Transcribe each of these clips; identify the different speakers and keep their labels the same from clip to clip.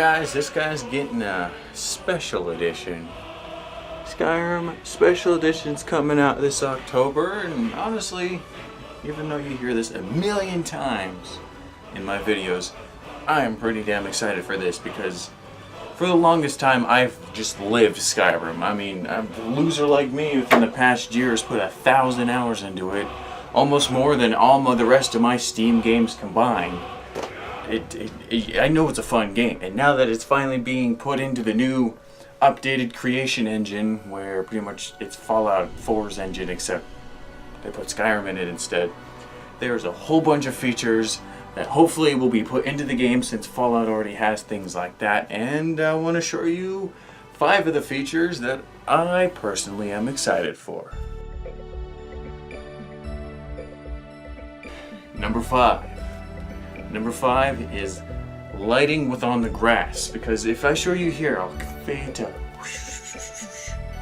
Speaker 1: guys, this guy's getting a special edition. Skyrim Special Edition's coming out this October, and honestly, even though you hear this a million times in my videos, I am pretty damn excited for this because for the longest time I've just lived Skyrim. I mean, a loser like me within the past year has put 1,000 hours into it, almost more than all of the rest of my Steam games combined. I know it's a fun game, and now that it's finally being put into the new updated creation engine, where pretty much it's Fallout 4's engine except they put Skyrim in it instead, there's a whole bunch of features that hopefully will be put into the game since Fallout already has things like that, and I want to show you 5 of the features that I personally am excited for. Number 5 is lighting with on the grass, because if I show you here, I'll fade to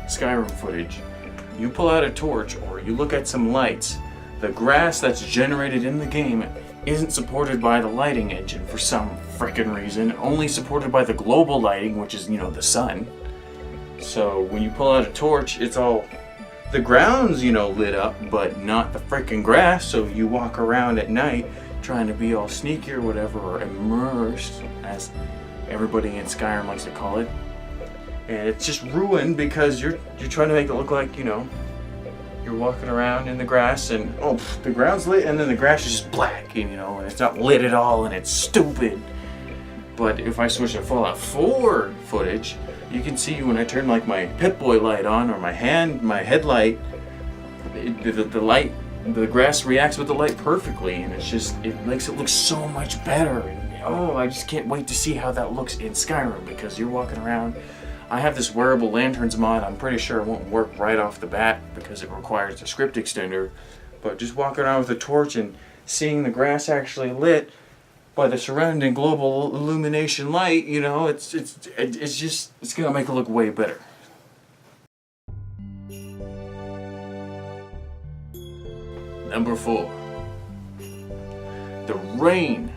Speaker 1: Skyrim footage. You pull out a torch or you look at some lights, the grass that's generated in the game isn't supported by the lighting engine for some frickin' reason, only supported by the global lighting, which is, the sun. So when you pull out a torch, it's all, the ground's, lit up, but not the frickin' grass, so you walk around at night trying to be all sneaky or whatever, or immersed, as everybody in Skyrim likes to call it. And it's just ruined because you're trying to make it look like, you're walking around in the grass and, the ground's lit and then the grass is just black, and it's not lit at all and it's stupid. But if I switch to Fallout 4 footage, you can see when I turn like my Pip-Boy light on or my headlight, the grass reacts with the light perfectly, and it makes it look so much better. And, I just can't wait to see how that looks in Skyrim, because you're walking around. I have this wearable lanterns mod. I'm pretty sure it won't work right off the bat because it requires a script extender, but just walking around with a torch and seeing the grass actually lit by the surrounding global illumination light, it's gonna make it look way better. Number 4, the rain.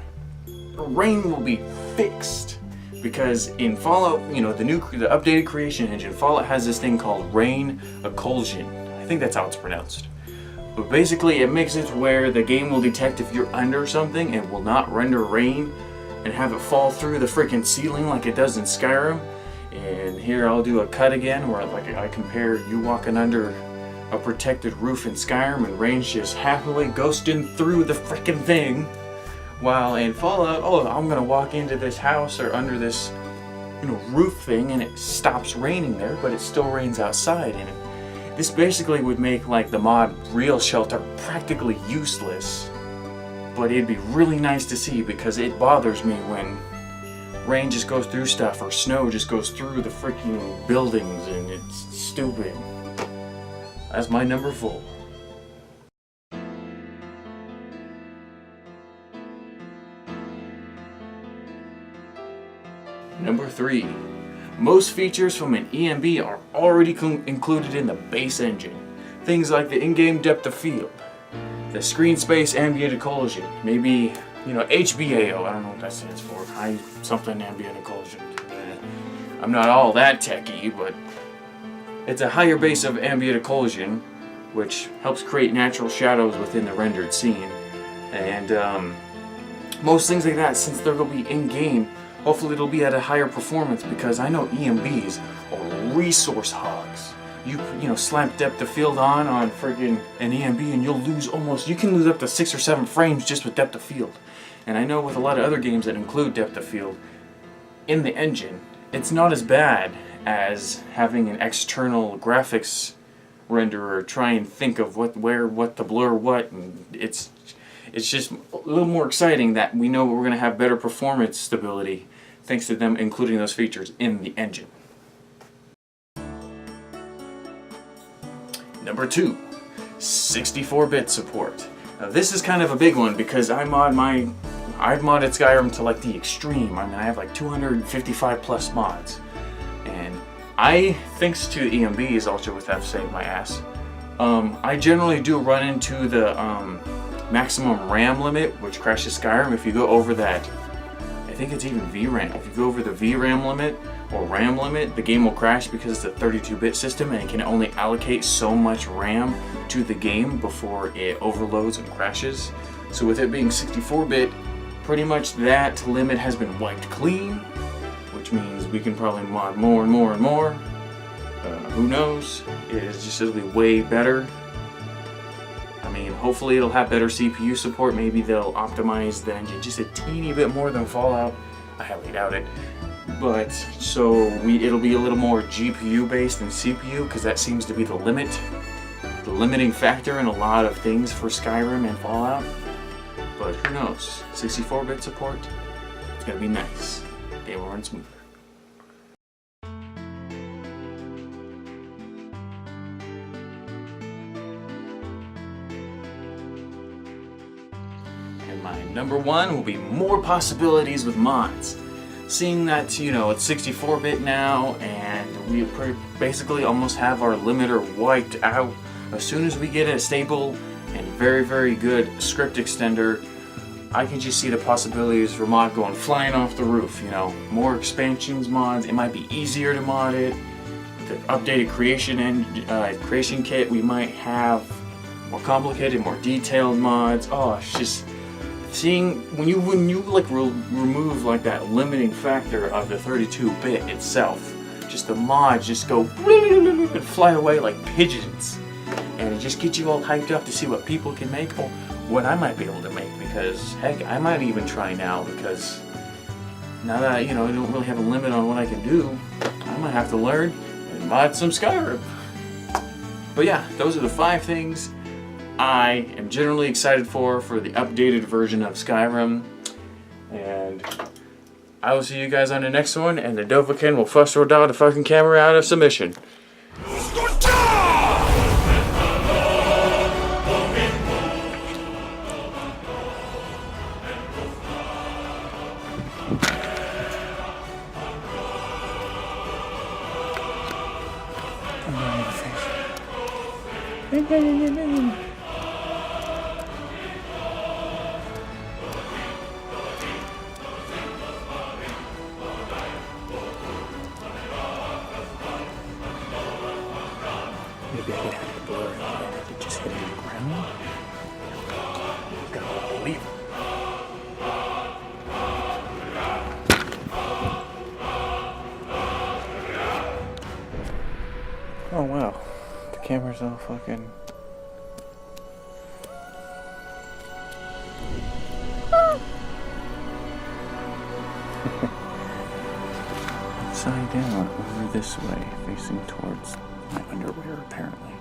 Speaker 1: The rain will be fixed because in Fallout, the updated creation engine, Fallout has this thing called rain occlusion. I think that's how it's pronounced. But basically, it makes it where the game will detect if you're under something and will not render rain and have it fall through the freaking ceiling like it does in Skyrim. And here I'll do a cut again where I compare you walking under a protected roof in Skyrim and rain's just happily ghosting through the frickin' thing, while in Fallout, I'm gonna walk into this house or under this roof thing and it stops raining there, but it still rains outside. And this basically would make like the mod Real Shelter practically useless, but it'd be really nice to see because it bothers me when rain just goes through stuff or snow just goes through the freaking buildings, and it's stupid. That's my number 4. Number 3. Most features from an EMB are already included in the base engine. Things like the in-game depth of field, the screen space ambient occlusion, maybe, HBAO, I don't know what that stands for, high something ambient occlusion. I'm not all that techie, but it's a higher base of ambient occlusion, which helps create natural shadows within the rendered scene. And most things like that, since they're going to be in-game, hopefully it'll be at a higher performance, because I know EMBs are resource hogs. You slap depth of field on friggin' an EMB and you can lose up to 6 or 7 frames just with depth of field. And I know with a lot of other games that include depth of field in the engine, it's not as bad as having an external graphics renderer try and think of what to blur what, and it's just a little more exciting that we know we're going to have better performance stability thanks to them including those features in the engine. Number 2, 64-bit support. Now this is kind of a big one because I've modded Skyrim to like the extreme. I mean, I have like 255 plus mods. And thanks to EMBs, also with that saved my ass, I generally do run into the maximum RAM limit, which crashes Skyrim. If you go over that, think it's even VRAM. If you go over the VRAM limit or RAM limit, the game will crash because it's a 32-bit system and it can only allocate so much RAM to the game before it overloads and crashes. So with it being 64-bit, pretty much that limit has been wiped clean, which means we can probably mod more and more and more. Who knows? It'll be way better. I mean, hopefully it'll have better CPU support. Maybe they'll optimize the engine just a teeny bit more than Fallout. I highly doubt it. But so it'll be a little more GPU based than CPU, because that seems to be the limiting factor in a lot of things for Skyrim and Fallout. But who knows? 64-bit support, it's gonna be nice. Game will run smoother. And my number one will be more possibilities with mods. Seeing that, you know, it's 64-bit now, and we basically almost have our limiter wiped out. As soon as we get a stable and very, very good script extender, I can just see the possibilities for mod going flying off the roof. You know, more expansions mods. It might be easier to mod it. The updated creation kit, we might have more complicated, more detailed mods. Oh, it's just seeing when you like remove like that limiting factor of the 32-bit itself, just the mods just go and fly away like pigeons, and it just gets you all hyped up to see what people can make or what I might be able to make. Because heck, I might even try now, because now that I don't really have a limit on what I can do, I might have to learn and mod some Skyrim. But yeah, those are the 5 things I am generally excited for the updated version of Skyrim, and I will see you guys on the next one, and the Dovahkiin will fuss or dog the fucking camera out of submission. Maybe I could have it blur and I could just hit it on the ground. Gotta believe it. Oh wow, the camera's all fucking... Upside down, over this way, facing towards my underwear apparently.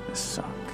Speaker 1: This sucks.